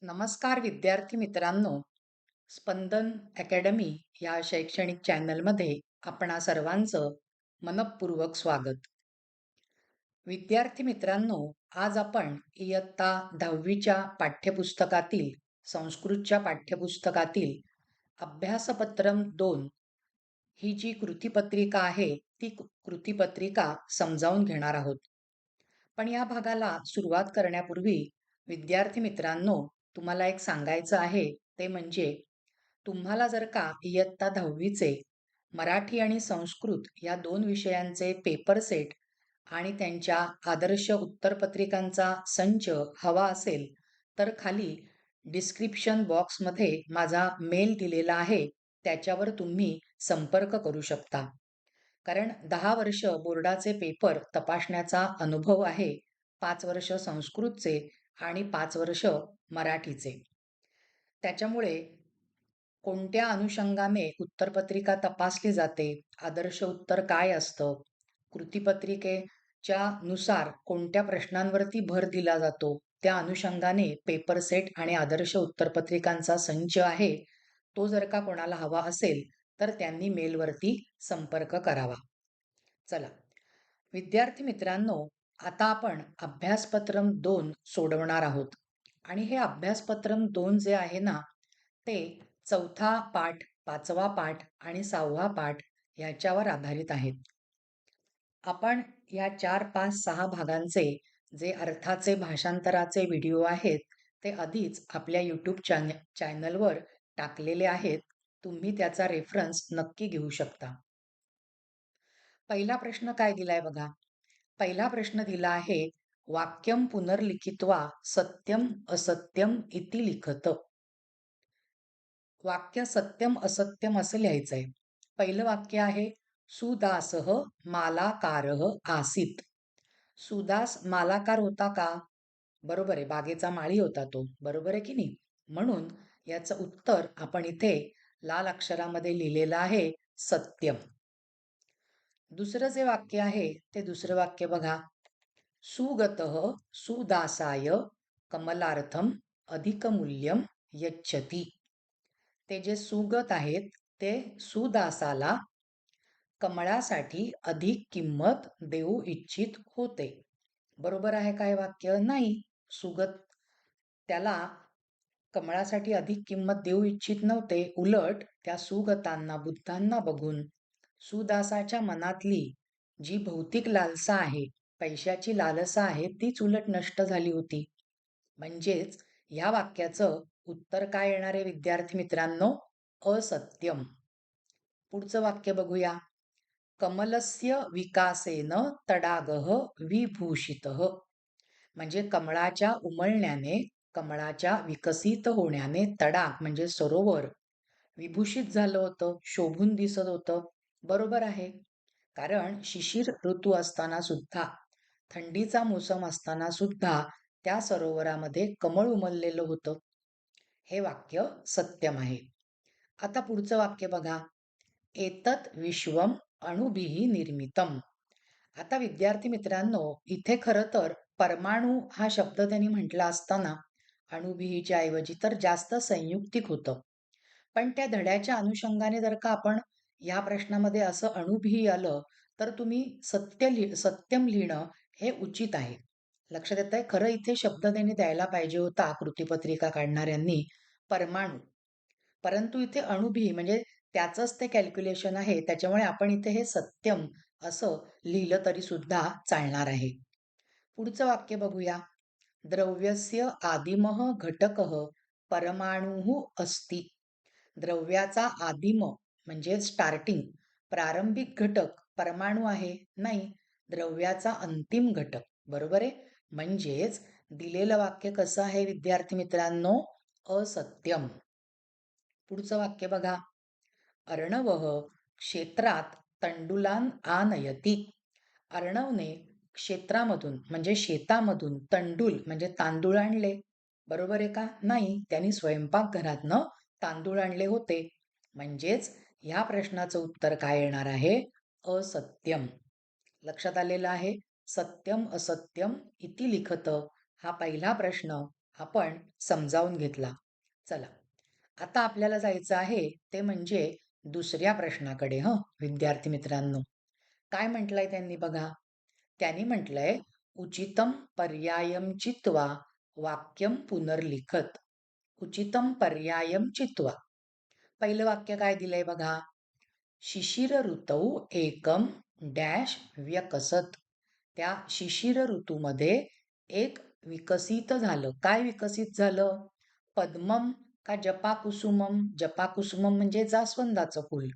नमस्कार विद्यार्थी मित्रांनो, स्पंदन अकॅडमी या शैक्षणिक चॅनलमध्ये आपणा सर्वांचं मनःपूर्वक स्वागत. विद्यार्थी मित्रांनो, आज आपण इयत्ता 10वीच्या पाठ्यपुस्तकातील संस्कृतच्या पाठ्यपुस्तकातील अभ्यासपत्रम 2 ही जी कृतीपत्रिका आहे, ती कृतीपत्रिका समजावून घेणार आहोत. पण या भागाला सुरुवात करण्यापूर्वी विद्यार्थी मित्रांनो, तुम्हाला एक सांगायचं आहे, ते म्हणजे तुम्हाला जर का इयत्ता 10वीचे मराठी आणि संस्कृत या 2 विषयांचे पेपर सेट आणि त्यांच्या आदर्श उत्तरपत्रिकांचा संच हवा असेल, तर खाली डिस्क्रिप्शन बॉक्समध्ये माझा मेल दिलेला आहे. त्याच्यावर तुम्ही संपर्क करू शकता. कारण 10 वर्ष बोर्डाचे पेपर तपासण्याचा अनुभव आहे. 5 वर्ष संस्कृतचे आणि 5 वर्ष मराठीचे. त्याच्यामुळे कोणत्या अनुषंगाने उत्तरपत्रिका तपासली जाते, आदर्श उत्तर काय असतं, कृतीपत्रिकेच्या नुसार कोणत्या प्रश्नांवरती भर दिला जातो, त्या अनुषंगाने पेपर सेट आणि आदर्श उत्तरपत्रिकांचा संच आहे. तो जर का कोणाला हवा असेल, तर त्यांनी मेलवरती संपर्क करावा. चला, विद्यार्थी मित्रांनो, आता आपण अभ्यासपत्रम 2 सोडवणार आहोत. आणि हे अभ्यासपत्रम 2 जे आहे ना, ते 4था पाठ, 5वा पाठ आणि 6वा पाठ ह्याच्यावर आधारित आहेत. आपण या 4, 5, 6 भागांचे जे अर्थाचे भाषांतराचे व्हिडिओ आहेत, ते आधीच आपल्या YouTube चॅनलवर टाकलेले आहेत. तुम्ही त्याचा रेफरन्स नक्की घेऊ शकता. पहिला प्रश्न काय दिलाय बघा. पहिला प्रश्न दिला आहे, वाक्यम पुनर्लिखित्वा सत्यम असत्यम इति लिखत. वाक्य सत्यम असत्यम असं लिहायचंय. पहिलं वाक्य आहे, सुदासः मालाकारः आसीत. सुदास मालाकार होता का? बरोबर आहे, बागेचा माळी होता तो. बरोबर आहे की नाही? म्हणून याचं उत्तर आपण इथे लाल अक्षरामध्ये लिहिलेलं आहे, सत्यम. दुसरं जे वाक्य आहे, ते दुसरं वाक्य बघा. सुगतः सुदासाय कमलार्थम अधिकमूल्यम यच्छति. ते जे सुगत आहेत, ते सुदासाला कमळासाठी अधिक किंमत देऊ इच्छित होते. बरोबर आहे काय वाक्य? नाही. सुगत त्याला कमळासाठी अधिक किंमत देऊ इच्छित नव्हते. उलट त्या सुगतांना, बुद्धांना बघून सुदासाच्या मनातली जी भौतिक लालसा आहे, पैशाची लालसा आहे, तीच उलट नष्ट झाली होती. म्हणजेच या वाक्याचं उत्तर काय येणार आहे विद्यार्थी मित्रांनो? असत्यम. पुढचं वाक्य बघूया. कमलस्य विकासेन तडागः विभूषितः. म्हणजे कमळाच्या उमलण्याने, कमळाच्या विकसित होण्याने तडाग म्हणजे सरोवर विभूषित झालं होतं, शोभून दिसत होतं. बरोबर आहे. कारण शिशिर ऋतू असताना सुद्धा, थंडीचा मोसम असताना सुद्धा त्या सरोवरामध्ये कमळ उमललेलं होतं. हे वाक्य सत्यम आहे. आता पुढचं वाक्य बघा. एतत् विश्वम अणुभिः निर्मितम. आता विद्यार्थी मित्रांनो, इथे खरं तर परमाणू हा शब्द त्यांनी म्हटला असताना अणुभिच्या ऐवजी तर जास्त संयुक्तिक होतं. पण त्या धड्याच्या अनुषंगाने जर का आपण या प्रश्नामध्ये असं अणुभिः आलं, तर तुम्ही सत्यम लिहिणं हे उचित आहे. लक्षात येतंय? खरं इथे शब्द त्यांनी द्यायला पाहिजे होता कृतीपत्रिका काढणाऱ्यांनी, परमाणू. परंतु इथे अणुभिः म्हणजे त्याचंच ते कॅल्क्युलेशन आहे. त्याच्यामुळे आपण इथे हे सत्यम असं लिहिलं तरी सुद्धा चालणार आहे. पुढचं वाक्य बघूया. द्रव्यस्य आदिमः घटकः परमाणुः अस्ति. द्रव्याचा आदिम म्हणजे स्टार्टिंग, प्रारंभिक घटक परमाणू आहे? नाही. द्रव्याचा अंतिम घटक. बरोबर आहे? म्हणजेच दिलेलं वाक्य कसं आहे विद्यार्थी मित्रांनो? असत्यम. पुढचं वाक्य बघा. अर्णवः क्षेत्रात तंडुलान आनयती. अर्णवने क्षेत्रामधून म्हणजे शेतामधून तंडूल म्हणजे तांदूळ आणले. बरोबर आहे का? नाही. त्यांनी स्वयंपाकघरातनं तांदूळ आणले होते. म्हणजेच ह्या प्रश्नाचं उत्तर काय येणार आहे? असत्यम. लक्षात आलेलं आहे? सत्यम असत्यम इति लिखत हा पहिला प्रश्न आपण समजावून घेतला. चला, आता आपल्याला जायचं आहे ते म्हणजे दुसऱ्या प्रश्नाकडे विद्यार्थी मित्रांनो. काय म्हटलंय त्यांनी बघा. त्यांनी म्हटलंय, उचितम पर्यायम चित्वा वाक्यम पुनर्लिखत. उचितम पर्यायम चित्वा. पहिलं वाक्य काय दिलंय बघा. शिशिर ऋतौ एकम डॅश व्यकसत. त्या शिशिर ऋतूमध्ये एक विकसित झालं. काय विकसित झालं? पद्मम का जपाकुसुमम? जपाकुसुमम म्हणजे जास्वंदाचं फूल.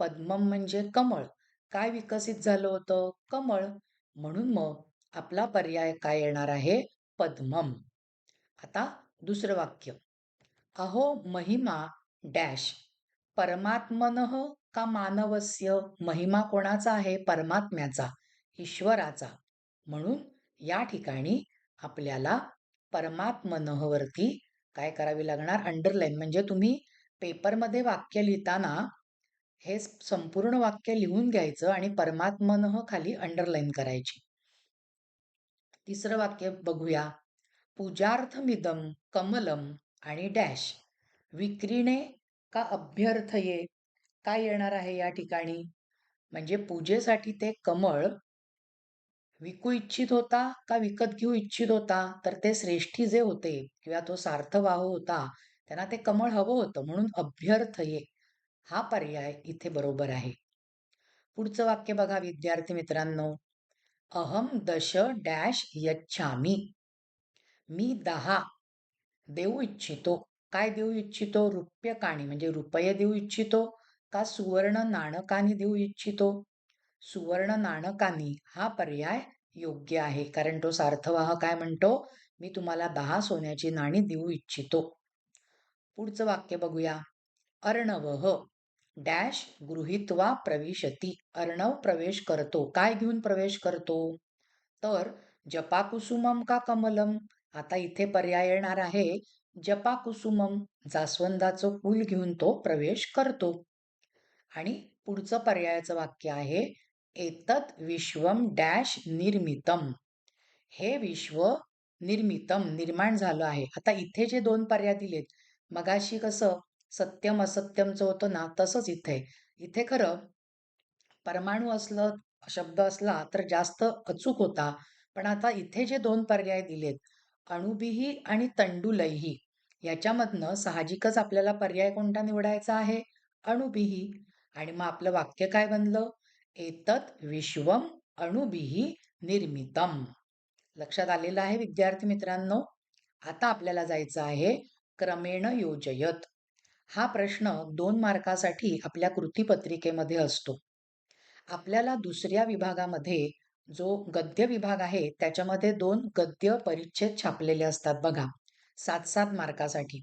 पद्मम म्हणजे कमळ. काय विकसित झालं होतं? कमळ. म्हणून मग आपला पर्याय काय येणार आहे? पद्मम. आता दुसरं वाक्य. अहो महिमा डॅश परमात्मनः का मानवस्य. महिमा कोणाचा आहे? परमात्म्याचा, ईश्वराचा. म्हणून या ठिकाणी आपल्याला परमात्मनः वरती काय करावी लागणार? अंडरलाईन. म्हणजे तुम्ही पेपरमध्ये वाक्य लिहिताना हे संपूर्ण वाक्य लिहून घ्यायचं आणि परमात्मनः खाली अंडरलाईन करायची. तिसरं वाक्य बघूया. पूजार्थमिदम कमलम आणि डॅश विक्रीणे का अभ्यर्थये. काय येणार आहे या ठिकाणी? म्हणजे पूजेसाठी ते कमळ विकू इच्छित होता का विकत घेऊ इच्छित होता? तर ते श्रेष्ठी जे होते किंवा तो सार्थवाह होता, त्यांना ते कमळ हवं होतं. म्हणून अभ्यर्थये हा पर्याय इथे बरोबर आहे. पुढचं वाक्य बघा विद्यार्थी मित्रांनो. अहम दश डॅश यच्छामी. मी 10 देऊ इच्छितो. काय देऊ इच्छितो? रुप्यकाणी म्हणजे रुपये देऊ इच्छितो का सुवर्ण नाणकानी देऊ इच्छितो? सुवर्ण नाणकानी हा पर्याय योग्य आहे. कारण तो सार्थवाह काय म्हणतो? मी तुम्हाला 10 सोन्याची नाणी देऊ इच्छितो. पुढचं वाक्य बघूया. अर्णवः डॅश गृहीत्वा प्रविशती. अर्णव प्रवेश करतो. काय घेऊन प्रवेश करतो? तर जपाकुसुमम का कमलम. आता इथे पर्याय येणार आहे जपाकुसुमम. जास्वंदाचं फूल घेऊन तो प्रवेश करतो. आणि पुढचं पर्यायाचं वाक्य आहे एतत विश्वम डॅश निर्मितम. हे विश्व निर्मितम निर्माण झालं आहे. आता इथे जे दोन पर्याय दिलेत, मगाशी कसं सत्यम असत्यमचं होतं ना, तसंच इथे. इथे खरं परमाणु असलं शब्द असला तर जास्त अचूक होता. पण आता इथे जे दोन पर्याय दिलेत, अणुबिही आणि तंडुलैही, याच्यामधनं साहजिकच आपल्याला पर्याय कोणता निवडायचा आहे? अणुबिही. आणि मग आपलं वाक्य काय बनलं? एतत विश्वम अणुबिही निर्मितम. लक्षात आलेलं आहे विद्यार्थी मित्रांनो. आता आपल्याला जायचं आहे क्रमेण योजयत. हा प्रश्न 2 मार्कासाठी आपल्या कृतीपत्रिकेमध्ये असतो. आपल्याला दुसऱ्या विभागामध्ये जो गद्य विभाग आहे त्याच्यामध्ये 2 गद्य परिच्छेद छापलेले असतात बघा, 7-7 मार्कासाठी.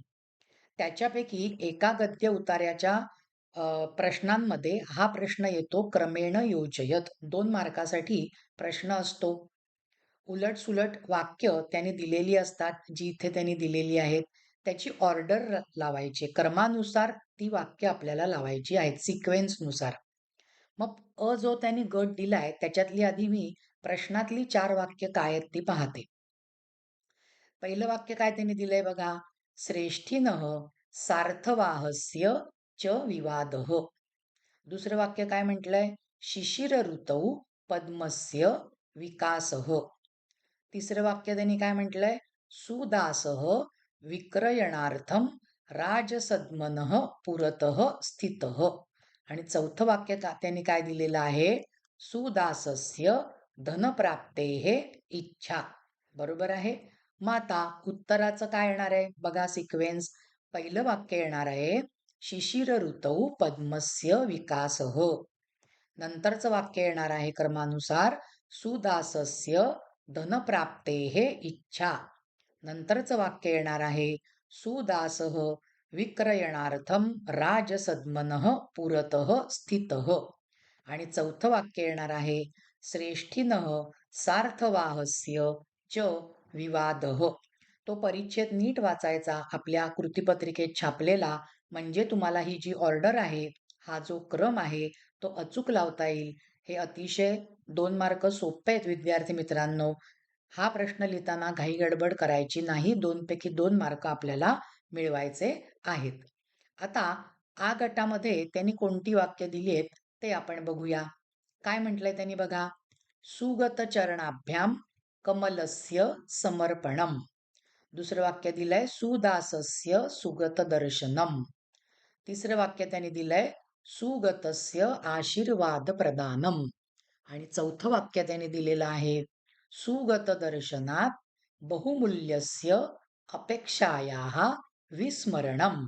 त्याच्यापैकी एका गद्य उतार्याच्या प्रश्नांमध्ये हा प्रश्न येतो क्रमेण योजयत. 2 मार्कासाठी प्रश्न असतो. उलट-सुलट वाक्य त्याने दिलेली असतात, जी इथे त्यांनी दिलेली आहेत. त्याची ऑर्डर लावायची. क्रमानुसार ती वाक्य आपल्याला लावायची आहेत, सिक्वेन्सनुसार. मग जो त्यांनी गट दिलाय त्याच्यातली आधी मी प्रश्नातली 4 वाक्य काय आहेत ती पाहते. पहिलं वाक्य काय त्यांनी दिलंय बघा. श्रेष्ठीनः सार्थवाहस्य च विवादः. दुसरं वाक्य काय म्हटलंय? शिशिर ऋतौ पद्मस्य विकासः. तिसरं वाक्य त्यांनी काय म्हटलंय? सुदासः विक्रयणार्थम राजसद्मनः पुरतः स्थितः. आणि चौथं वाक्य त्यांनी काय दिलेलं आहे? सुदासस्य धनप्राप्तेः इच्छा. बरोबर आहे. मग आता उत्तराचं काय येणार आहे बघा सिक्वेन्स. पहिलं वाक्य येणार आहे शिशिर ऋतौ पद्मस्य विकासः. नंतरचं वाक्य येणार आहे क्रमानुसार सुदासस्य धनप्राप्तेः इच्छा. नंतरचं वाक्य येणार आहे सुदासः विक्रयणार्थम राजसद्मनः पुरतः स्थितः. आणि चौथं वाक्य येणार आहे श्रेष्ठीनः सार्थवाहस्य च विवादः. तो परिच्छेद नीट वाचायचा आपल्या कृतीपत्रिकेत छापलेला. म्हणजे तुम्हाला ही जी ऑर्डर आहे, हा जो क्रम आहे तो अचूक लावता येईल. हे अतिशय 2 मार्क सोपे आहेत विद्यार्थी मित्रांनो. हा प्रश्न लिहिताना घाई गडबड करायची नाही. 2 पैकी 2 मार्क आपल्याला मिळवायचे आहेत. आता आ गटामध्ये त्यांनी कोणती वाक्य दिली आहेत ते आपण बघूया. काय म्हटलंय त्यांनी बघा. सुगत चरणाभ्याम कमलस्य समर्पणम. दुसरं वाक्य दिलंय सुदासस्य सुगत दर्शनम. तिसरं वाक्य त्यांनी दिलंय सुगतस्य आशीर्वाद प्रदानम. आणि चौथं वाक्य त्याने दिलेलं आहे सुगत दर्शनात बहुमूल्यस्य अपेक्षायाः विस्मरणम.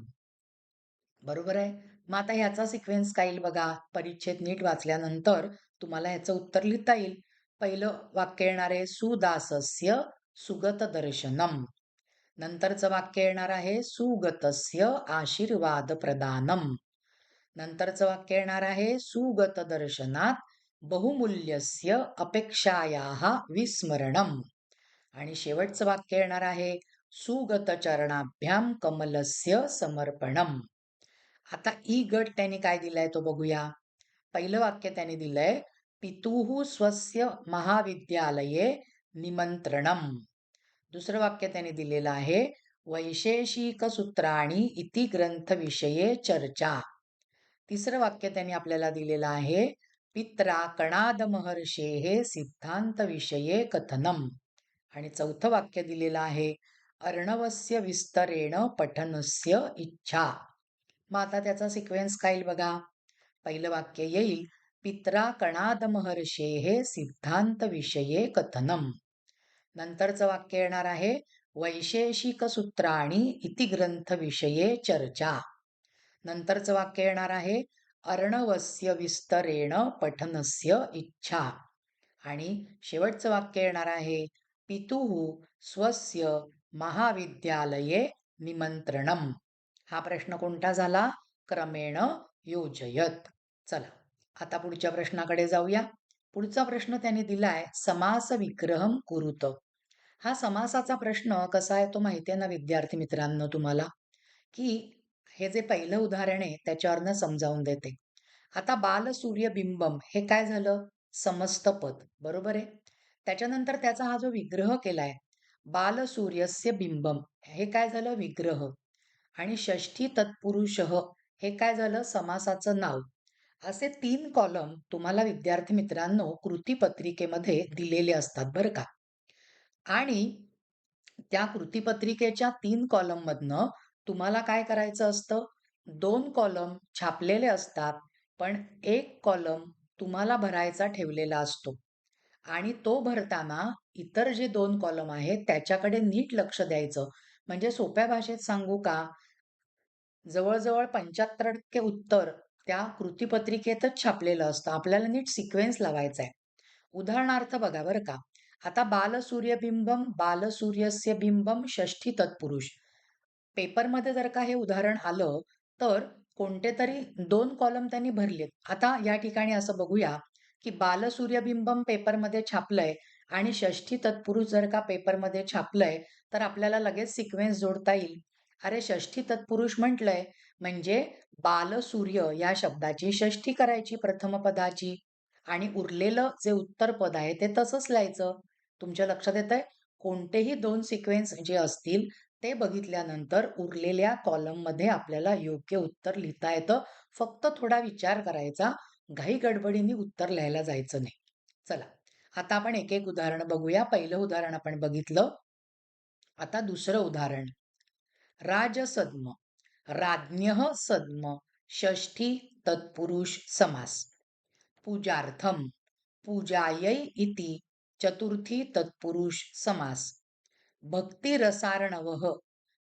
बरोबर आहे. मग आता ह्याचा सिक्वेन्स काय येईल बघा. परिच्छेद नीट वाचल्यानंतर तुम्हाला ह्याचं उत्तर लिहिता येईल. पहिलं वाक्य येणार आहे सुदासस्य सुगत दर्शनम. नंतरचं वाक्य येणार आहे सुगतस्य आशीर्वाद प्रदानम. नंतरचं वाक्य येणार आहे सुगत दर्शनात बहुमूल्यस्य अपेक्षायाः विस्मरणम. आणि शेवटचं वाक्य येणार आहे सुगत चरणाभ्याम कमलस्य समर्पणम. आता ई गट त्यांनी काय दिलाय तो बघूया. पहिलं वाक्य त्यांनी दिलंय पितुः स्वस्य महाविद्यालये निमंत्रणम. दुसरं वाक्य त्यांनी दिलेलं आहे वैशेषिक सूत्राणी इति ग्रंथ विषये चर्चा. तिसरं वाक्य त्यांनी आपल्याला दिलेलं आहे पित्रा कणाद महर्षेः सिद्धांत विषये कथनम. आणि चौथं वाक्य दिलेलं आहे अर्णवस्य विस्तरेण पठनस्य इच्छा. मग आता त्याचा सिक्वेन्स काय येईल बघा. पहिलं वाक्य येईल पित्रा कणाद महर्षेः सिद्धांत विषये कथनम. नंतरचं वाक्य येणार आहे वैशेषिक सूत्राणी इति ग्रंथ विषये चर्चा. नंतरचं वाक्य येणार आहे अर्णवस्य विस्तरेण पठनस्य इच्छा. आणि शेवटचं वाक्य येणार आहे पितुः स्वस्य महाविद्यालये निमंत्रणम. हा प्रश्न कोणता झाला. क्रमेण योजयत. चला आता पुढच्या प्रश्नाकडे जाऊया. पुढचा प्रश्न त्यांनी दिलाय समास विग्रहम कुरुत. हा समासाचा प्रश्न कसा आहे तो माहिती आहे ना विद्यार्थी मित्रांनो तुम्हाला, की हे जे पहिलं उदाहरण आहे त्याच्यावरनं समजावून देते. आता बाल सूर्य बिंबम हे काय झालं समस्त पद. बरोबर आहे. त्याच्यानंतर त्याचा हा जो विग्रह केलाय बाल सूर्यस्य बिंबम हे काय झालं विग्रह. आणि षष्ठी तत्पुरुष हे काय झालं समासाचं नाव. असे 3 कॉलम तुम्हाला विद्यार्थी मित्रांनो कृतीपत्रिकेमध्ये दिलेले असतात बरं का. आणि त्या कृतीपत्रिकेच्या 3 कॉलम मधनं तुम्हाला काय करायचं असतं 2 कॉलम छापलेले असतात पण 1 कॉलम तुम्हाला भरायचा ठेवलेला असतो. आणि तो भरताना इतर जे 2 कॉलम आहेत त्याच्याकडे नीट लक्ष द्यायचं. म्हणजे सोप्या भाषेत सांगू का जवळजवळ 75% उत्तर त्या कृतीपत्रिकेतच छापलेलं असतं. आपल्याला नीट सिक्वेन्स लावायचा आहे. उदाहरणार्थ बघा बरं का. आता बालसूर्यबिंबम बालसूर्यस्य बिंबम षष्ठी तत्पुरुष. पेपरमध्ये जर का हे उदाहरण आलं तर कोणते तरी 2 कॉलम त्यांनी भरलेत. आता या ठिकाणी असं बघूया की बालसूर्यबिंबम पेपरमध्ये छापलंय आणि षष्ठी तत्पुरुष जर का पेपरमध्ये छापलंय तर आपल्याला लगेच सिक्वेन्स जोडता येईल. अरे षष्ठी तत्पुरुष म्हटलंय म्हणजे बालसूर्य या शब्दाची षष्ठी करायची प्रथम पदाची आणि उरलेलं जे उत्तर पद आहे ते तसंच लिहायचं. तुमच्या लक्षात येतंय कोणतेही 2 सिक्वेन्स जे असतील ते बघितल्यानंतर उरलेल्या कॉलम मध्ये आपल्याला योग्य उत्तर लिहिता येतं. फक्त थोडा विचार करायचा. घाई गडबडीने उत्तर लिहायला जायचं नाही. चला आता आपण एक एक उदाहरण बघूया. पहिलं उदाहरण आपण बघितलं. आता दुसरं उदाहरण राजसद्म राज्ञः सद्म षष्ठी तत्पुरुष समास. पूजार्थम पूजायै इति चतुर्थी तत्पुरुष समास. भक्तिरसार्णवः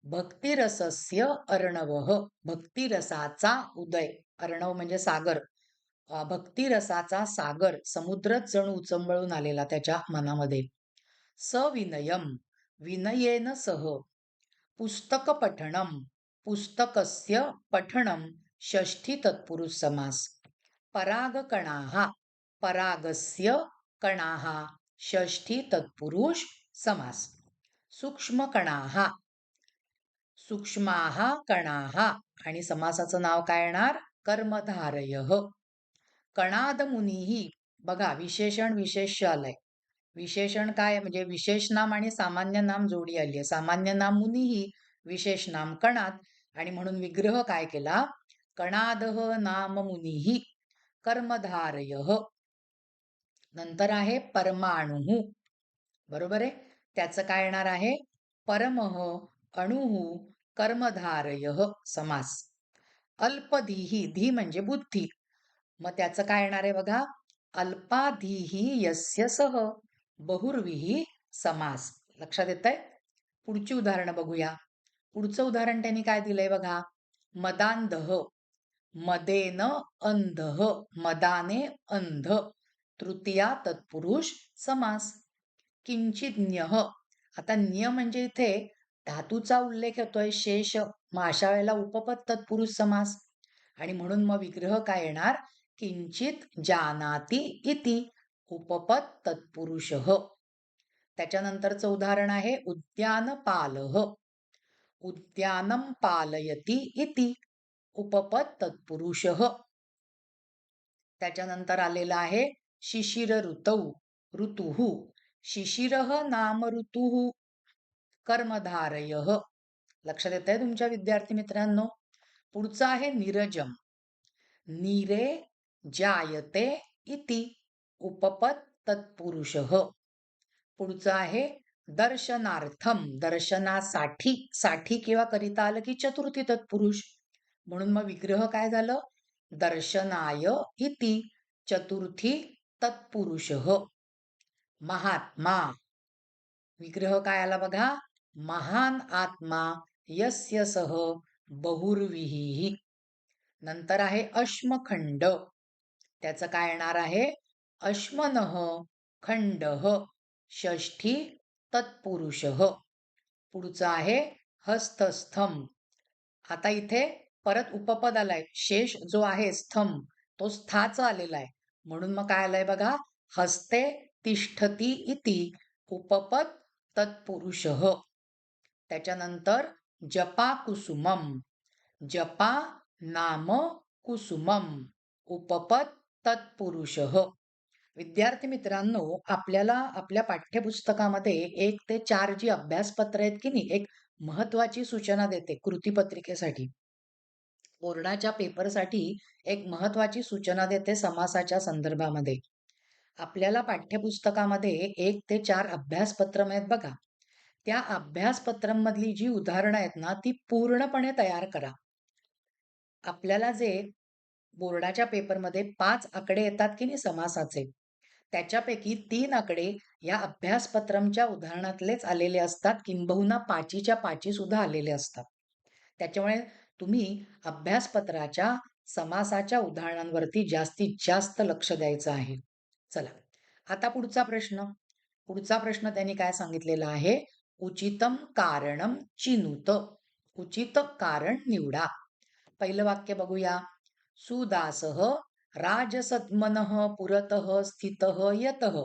भक्तिरसस्य अर्णवः भक्तिरसाचा उदय. अर्णव म्हणजे सागर. भक्तिरसाचा सागर समुद्रच जणू उचंबळून आलेला त्याच्या मनामध्ये. सविनयम विनयेन सह पुस्तक पठणम पुस्तकस्य पठणम षष्ठी तत्पुरुष समास. परागकणाः परागस्य कणाः षष्ठी तत्पुरुष समास. सूक्ष्मकणाः सूक्ष्माः कणाः आणि समासाचं नाव काय येणार कर्मधारयः. कणाद मुनीही बघा विशेषण विशेष्य आलंय. विशेषण काय म्हणजे विशेष नाम आणि सामान्य नाम जोडी आली आहे. सामान्य नाम मुनीही, विशेष नाम कणाद, आणि म्हणून विग्रह काय केला? कणादः नाम मुनीही कर्मधारयः. नंतर आहे परमाणुः. बरोबर आहे. त्याचं काय येणार आहे? परमः अणुः कर्मधारयः समास. अल्पधीही, धी म्हणजे बुद्धी, मग त्याचं काय येणार आहे बघा? अल्पाधीही यस्य सह, बहुर्वीही समास. लक्षात येत आहे? पुढची उदाहरणं बघूया. पुढचं उदाहरण त्यांनी काय दिलंय बघा? मदांधः, मदेन अंधः, मदाने अंध, तृतीया तत्पुरुष समास. किंचित आता न्य म्हणजे इथे धातूचा उल्लेख होतोय, शेष, मग अशा वेळेला उपपद तत्पुरुष समास, आणि म्हणून मग विग्रह काय येणार? किंचित जानाति इति, उपपद तत्पुरुष. त्याच्यानंतरचं उदाहरण आहे उद्यानपालः, उद्यानं पालयति इति, उपपद तत्पुरुष. त्याच्यानंतर आलेलं आहे शिशिर ऋतौ, ऋतुः, शिशिरः नाम ऋतुः कर्मधारयः. लक्षात येत आहे तुमच्या विद्यार्थी मित्रांनो? पुढचं आहे निरजम, नीरे जायते इति, उपपद तत्पुरुषः. पुढचं आहे दर्शनार्थम, दर्शनासाठी, साठी किंवा करिता आलं की चतुर्थी तत्पुरुष, म्हणून मग विग्रह काय झालं? दर्शनाय इति, चतुर्थी तत्पुरुषः. महात्मा, विग्रह काय आला बघा? महान आत्मा यस्य सह बहुर्विही. नंतर आहे अश्मखंड, त्याचं काय येणार आहे? अश्मनः खंडः, षष्ठी तत्पुरुषः. पुढचं आहे हस्तस्थम. आता इथे परत उपपद आलाय, शेष जो आहे स्थम तो स्थाचा आलेला आहे, म्हणून मग काय आलंय बघा? हस्ते तिष्ठती इति, उपपद तत्पुरुषः. त्याच्यानंतर जपा कुसुमम, जपा नाम कुसुमम, उपपद तत्पुरुषः. विद्यार्थी मित्रांनो, आपल्याला आपल्या पाठ्यपुस्तकामध्ये 1 ते 4 जी अभ्यासपत्र आहेत की नाही, एक महत्वाची सूचना देते कृतीपत्रिकेसाठी, बोर्डाच्या पेपरसाठी एक महत्वाची सूचना देते समासाच्या संदर्भामध्ये. आपल्याला पाठ्यपुस्तकामध्ये 1 ते 4 अभ्यासपत्र आहेत बघा, त्या अभ्यासपत्रांमधली जी उदाहरणं आहेत ना, ती पूर्णपणे तयार करा. आपल्याला जे बोर्डाच्या पेपरमध्ये 5 आकडे येतात की नाही समासाचे, त्याच्यापैकी 3 आकडे या अभ्यासपत्रांच्या उदाहरणातलेच आलेले असतात, किंबहुना 5च्या 5 सुद्धा आलेले असतात. त्याच्यामुळे तुम्ही अभ्यासपत्राच्या समासाच्या उदाहरणांवरती जास्तीत जास्त लक्ष द्यायचं आहे. चला, आता पुढचा प्रश्न. पुढचा प्रश्न त्यांनी काय सांगितलेला आहे? उचितम कारणम चिनुत, उचित कारण निवडा. पहिलं वाक्य बघूया. सुदासः राजसद्मनः पुरतः स्थितः यतः,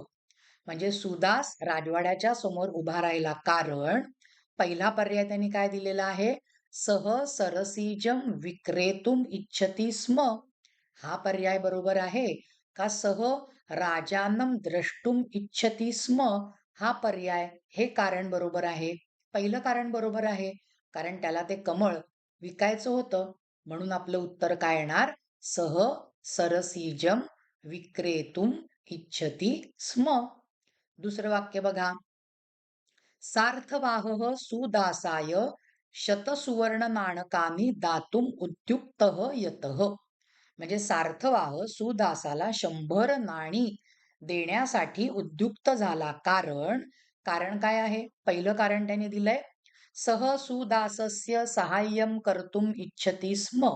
म्हणजे सुदास राजवाड्याच्या समोर उभा राहिला कारण, पहिला पर्याय त्यांनी काय दिलेला आहे? सह सरसीजम विक्रेतुम इच्छती स्म. हा पर्याय बरोबर आहे का? सह राजानम द्रष्टुम इच्छती स्म, हा पर्याय, हे कारण बरोबर आहे? पहिलं कारण बरोबर आहे, कारण त्याला ते कमळ विकायचं होतं, म्हणून आपलं उत्तर काय येणार? सह सरसीजम विक्रेतुम इच्छती स्म. दुसरं वाक्य बघा. सार्थवाहः सुदासाय शतसुवर्ण नाणकानि दातुम उद्युक्तः यतः, म्हणजे सार्थवाह सुदासाला 100 नाणी देण्यासाठी उद्युक्त झाला कारण, कारण काय आहे? पहिलं कारण त्याने दिलंय सह सुदासस्य सहाय्यम कर्तुम इच्छती स्म,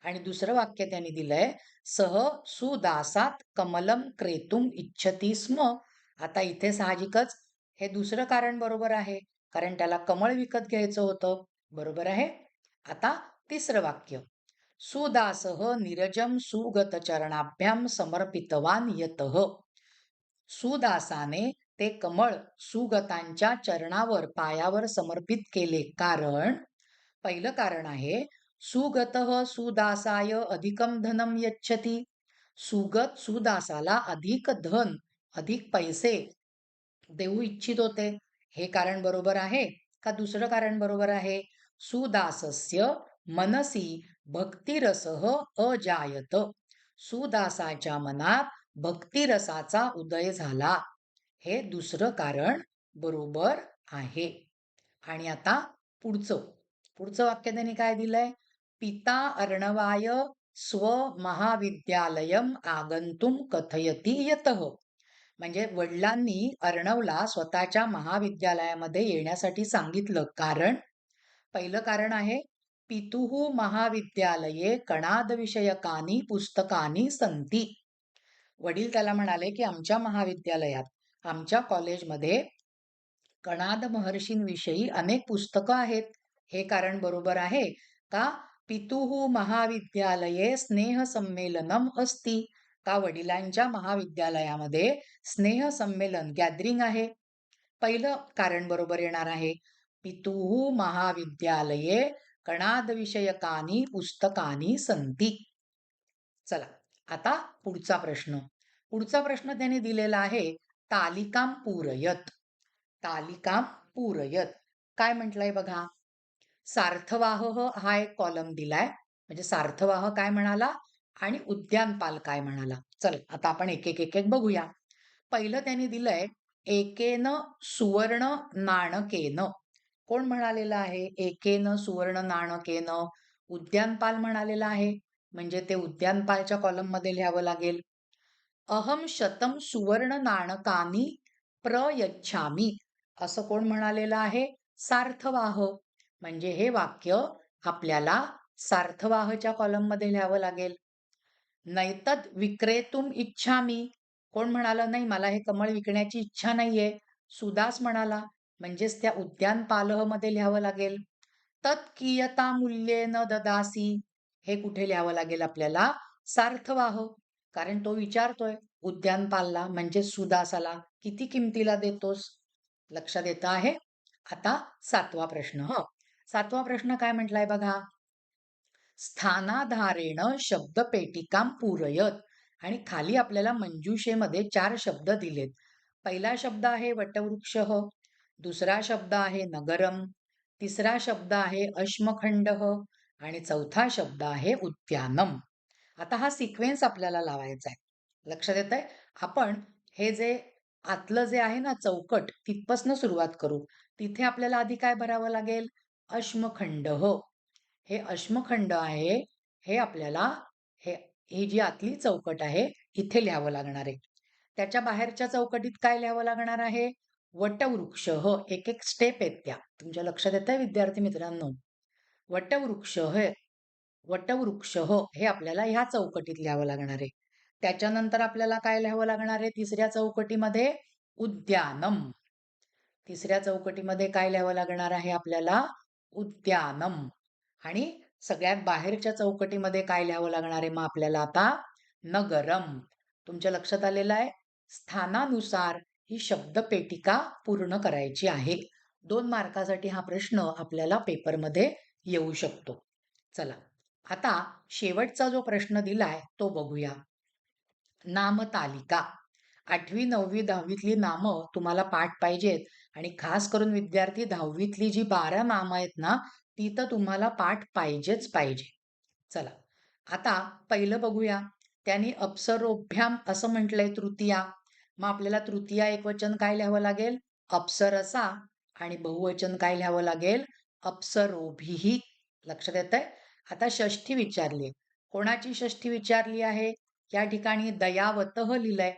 आणि दुसरं वाक्य त्यांनी दिलंय सह सुदासात कमलम क्रेतुम इच्छती स्म. आता इथे साहजिकच हे दुसरं कारण बरोबर आहे, कारण त्याला कमळ विकत घ्यायचं होतं. बरोबर आहे. आता तिसरं वाक्य. सुदासः निरजम सुगत चरणाभ्याम समर्पितवान यतः, सुदासाने ते कमळ सुगतांच्या चरणावर, पायावर समर्पित केले कारण, पहिलं कारण आहे सुगतः सुदासाय अधिकम धनम यच्छति, सुगत सुदासाला अधिक धन, अधिक पैसे देऊ इच्छित होते. हे कारण बरोबर आहे का दुसरं कारण बरोबर आहे? सुदासस्य मनसी भक्तिरसः अजायत. सुदासाच्या मनात भक्तिरसाचा उदय झाला. हे दुसरं कारण बरोबर आहे. आणि आता पुढचं पुढचं वाक्य त्यांनी काय दिलंय? पिता अर्णवाय स्व महाविद्यालयम आगंतुम कथयति यतः. म्हणजे वडिलांनी अर्णवला स्वतःच्या महाविद्यालयामध्ये येण्यासाठी सांगितलं. कारण पहिलं कारण आहे पितुः महाविद्यालये कणाद विषयकानी पुस्तकानी संती. वडील त्याला म्हणाले की आमच्या महाविद्यालयात आमच्या कॉलेजमध्ये कणाद महर्षींविषयी अनेक पुस्तकं आहेत. हे कारण बरोबर आहे का? पितुः महाविद्यालये स्नेह संमेलनम अस्ति. का वडिलांच्या महाविद्यालयामध्ये स्नेह संमेलन गॅदरिंग आहे. पहिलं कारण बरोबर येणार आहे. पितुः महाविद्यालये कणाद विषयकानी पुस्तकानी संती. चला आता पुढचा प्रश्न. पुढचा प्रश्न त्याने दिलेला आहे तालिकाम पूरयत. तालिकाम पूरयत काय म्हटलंय बघा. सार्थवाह हा एक कॉलम दिलाय. म्हणजे सार्थवाह काय म्हणाला आणि उद्यानपाल काय म्हणाला. चल आता आपण एक एक एक एक बघूया. पहिलं त्यांनी दिलंय एकेन सुवर्ण नाणकेन. कोण म्हणालेलं आहे? एकेन सुवर्ण नाणकेन उद्यानपाल म्हणालेला आहे. म्हणजे ते उद्यानपालच्या कॉलम मध्ये लिहावं लागेल. अहम शतम सुवर्ण नाणकानी प्रयच्छामी असं कोण म्हणालेलं आहे? सार्थवाह. म्हणजे हे वाक्य आपल्याला सार्थवाहच्या कॉलम मध्ये लिहावं लागेल. नैतद विक्रेतुम इच्छामी. कोण म्हणाला नाही मला हे कमळ विकण्याची इच्छा नाहीये? सुदास म्हणाला. म्हणजेच त्या उद्यानपालह मध्ये लिहावं लागेल. तत् कियता मूल्येन ददासी. हे कुठे लिहावं लागेल आपल्याला? सार्थवाह. कारण तो विचारतोय उद्यानपालला म्हणजे सुदासाला किती किमतीला देतोस. लक्षात येतं आहे. आता सातवा प्रश्न. सातवा प्रश्न काय म्हटलाय बघा. स्थानाधारेण शब्दपेटिकाम पूरयत. आणि खाली आपल्याला मंजुषेमध्ये 4 शब्द दिलेत. पहिला शब्द आहे वटवृक्ष, दुसरा शब्द आहे नगरम, तिसरा शब्द आहे अश्मखंड आणि चौथा शब्द आहे उद्यानम. आता हा सिक्वेन्स आपल्याला लावायचा आहे. लक्षात येत आहे. आपण हे जे आतलं जे आहे ना चौकट तिथपासून सुरुवात करू. तिथे आपल्याला आधी काय भरावं लागेल? अश्मखंड. हे अश्मखंड आहे. हे आपल्याला हे ही जी आतली चौकट आहे इथे लिहावं लागणार आहे. त्याच्या बाहेरच्या चौकटीत काय लिहावं लागणार आहे? वटवृक्ष. एक एक स्टेप आहेत त्या तुमच्या लक्षात येत आहे विद्यार्थी मित्रांनो. वटवृक्ष वटवृक्ष हे आपल्याला ह्या चौकटीत लिहावं लागणार आहे. त्याच्यानंतर आपल्याला काय लिहावं लागणार आहे? तिसऱ्या चौकटीमध्ये उद्यानम. तिसऱ्या चौकटीमध्ये काय लिहावं लागणार आहे आपल्याला? उद्यानम. आणि सगळ्यात बाहेरच्या चौकटीमध्ये काय लिहावं लागणार आहे मग आपल्याला आता? नगरम. तुमच्या लक्षात आलेलं आहे. स्थानानुसार ही शब्दपेटिका पूर्ण करायची आहे. 2 मार्कासाठी हा प्रश्न आपल्याला पेपरमध्ये येऊ शकतो. चला आता शेवटचा जो प्रश्न दिलाय तो बघूया. नामतालिका. 8वी 9वी 10वीतली नामं तुम्हाला पाठ पाहिजेत. आणि खास करून विद्यार्थी 10वीतली जी 12 नामं आहेत ना ती तर तुम्हाला पाठ पाहिजेच पाहिजे. चला आता पहिलं बघूया. त्यांनी अप्सरोभ्याम असं म्हटलंय तृतीया. मग आपल्याला तृतीया एकवचन काय लिहावं लागेल? अप्सरसा. आणि बहुवचन काय लिहावं लागेल? अप्सरोभिः. लक्षात येतंय. आता षष्ठी विचारली. कोणाची षष्ठी विचारली आहे? या ठिकाणी दयावतः लिहिलंय.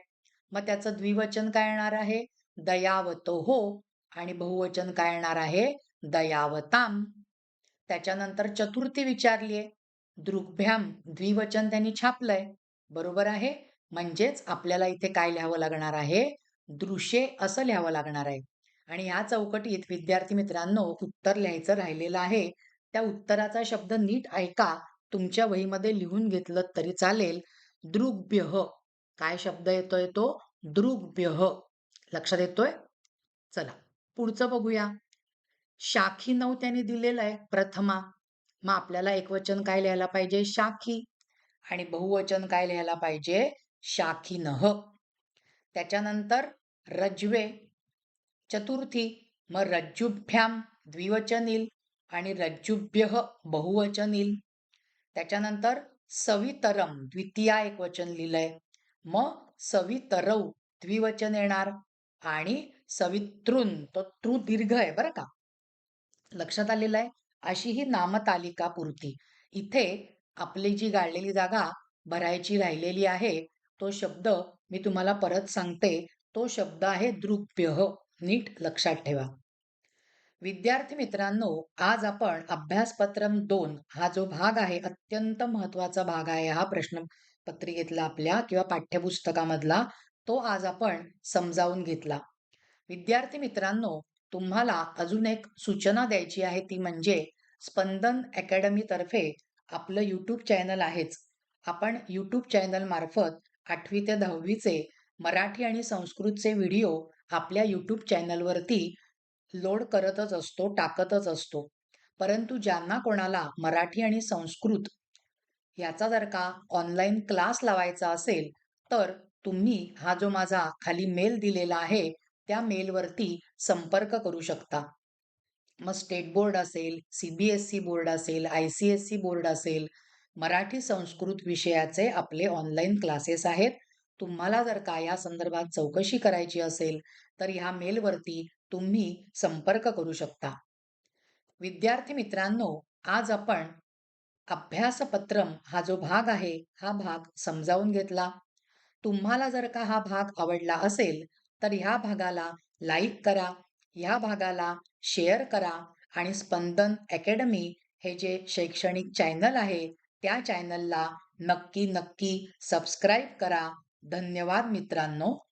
मग त्याचं द्विवचन काय येणार आहे? दयावतोः. आणि बहुवचन काय येणार आहे? दयावताम. त्याच्यानंतर चतुर्थी विचारलीये. दृग्भ्याम द्विवचन त्यांनी छापलंय. बरोबर आहे. म्हणजेच आपल्याला इथे काय लिहावं लागणार आहे? दृश्ये असं लिहावं लागणार आहे. आणि या चौकटीत विद्यार्थी मित्रांनो उत्तर लिहायचं राहिलेलं आहे. त्या उत्तराचा शब्द नीट ऐका. तुमच्या वहीमध्ये लिहून घेतलं तरी चालेल. दृग्भ्यः. काय शब्द येतोय तो? दृग्भ्यः. लक्षात येतोय. चला पुढचं बघूया. शाखीनव त्यांनी दिलेलं आहे प्रथमा. मग आपल्याला एकवचन काय लिहायला पाहिजे? शाखी. आणि बहुवचन काय लिहायला पाहिजे? शाखीनः. त्याच्यानंतर रज्वे. चतुर्थी मग रज्जुभ्याम द्विवचन येईल आणि रज्जुभ्यः बहुवचन येईल. त्याच्यानंतर सवितरम द्वितीया एकवचन लिहिलंय. मग सवितरौ द्विवचन येणार आणि सवितृन तो तृ दीर्घ आहे बरं का. लक्षात आलेलं आहे? अशी ही नामतालिका पुरती. इथे आपली जी गाळलेली जागा भरायची राहिलेली आहे, तो शब्द मी तुम्हाला परत सांगते. तो शब्द आहे दृग्भ्यः. नीट लक्षात ठेवा. विद्यार्थी मित्रांनो, आज आपण अभ्यासपत्रम 2 हा जो भाग आहे, अत्यंत महत्त्वाचा भाग आहे हा प्रश्नपत्रिकेतला आपल्या किंवा पाठ्यपुस्तकामधला, तो आज आपण समजावून घेतला. विद्यार्थी मित्रांनो, तुम्हाला अजून एक सूचना द्यायची आहे ती म्हणजे स्पंदन अकॅडमी तर्फे आपलं यूट्यूब चॅनल आहेच. आपण यूट्यूब चॅनल मार्फत 8वी ते 10वीचे मराठी आणि संस्कृतचे व्हिडिओ आपल्या यूट्यूब चॅनलवरती लोड करतच असतो, टाकतच असतो. परंतु ज्यांना कोणाला मराठी आणि संस्कृत याचा जर का ऑनलाईन क्लास लावायचा असेल, तर तुम्ही हा जो माझा खाली मेल दिलेला आहे, त्या मेलवरती संपर्क करू शकता. मग स्टेट बोर्ड असेल, सी-बी-एस-ई बोर्ड असेल, आय-सी-एस-ई बोर्ड असेल, मराठी संस्कृत विषयाचे आपले ऑनलाईन क्लासेस आहेत. तुम्हाला जर का या संदर्भात चौकशी करायची असेल, तर ह्या मेलवरती तुम्ही संपर्क करू शकता. विद्यार्थी मित्रांनो, आज आपण अभ्यासपत्रम हा जो भाग आहे, हा भाग समजावून घेतला. तुम्हाला जर का हा भाग आवडला असेल, तर ह्या भागाला लाईक करा, ह्या भागाला शेअर करा आणि स्पंदन अकॅडमी हे जे शैक्षणिक चॅनल आहे, त्या चॅनलला नक्की सबस्क्राईब करा. धन्यवाद मित्रांनो.